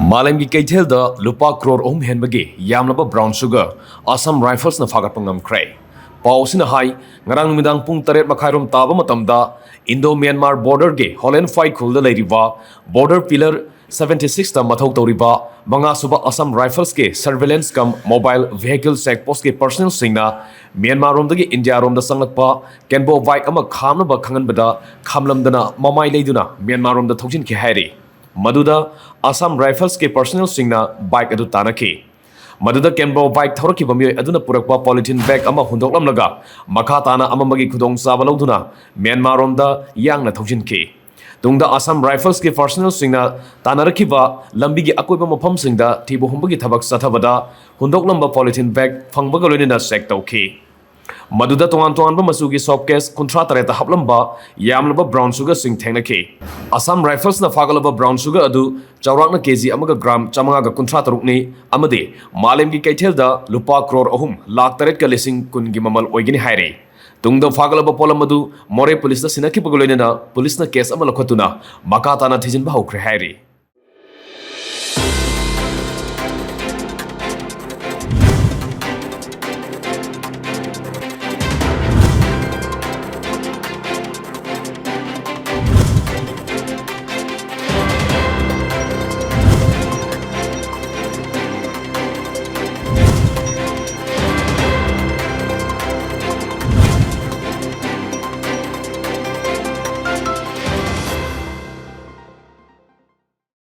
Malemgi Kaitelda, Lupa Crore Henbagi, Yamlaba Brown Sugar, Assam Rifles na Phagatkhre Crore. Paus in a high, Ngarang Midang Pung Taret Makairum Taba Matamda, Indo Myanmar border gay, Holland Fight Kulda Riva, border pillar 76 ta Mathok Toriba, Banga Suba Assam Rifles ke surveillance cum mobile vehicle sec post ke personal singna, Myanmar rom dagi India rom da Sangakpa, Kenbo Vai Ama Kamna Bakangan Bada, Kamlam Dana, Mamai Leduna, Myanmar rom the Tokin Kihari. Maduda Assam Rifles ke personal singna bike adu tanaki. Maduda Kenbo bike Thoraki Bami Aduna Purakpa polythene bag ama Hundoklam Laga, Makatana Amamagi Kudong Sabaloduna, Myanmar Ronda Yang na Tojin Ki. Tungda Assam Rifles ke personal singna Tanarakiva, Lambigi Akuba Mopam Singda, Tibu Humbagi Tabak Satavada, Hundoklamba polythene bag, Fangbagolina sector ki. Maduda Tongan Masugi Sopkes, Contratareta Haplamba, Yamlaba Brown Sugar Sing Tenaki. Assam Rifles na Fagalaba Brown Sugar Adu, Chaurakna Kezi Amaga Gram, Chamaga Contratarukni, Amade, Malemgi Kaitelda, Lupa Crore Ohum, Lak Taret Kalising Kungimamal Oigini Hairi. Tungda Fagalaba Polamadu, More Police Sinaki Pagolina, Police na Kes Amalakotuna, Makatana Tijin Bahokre Hairi.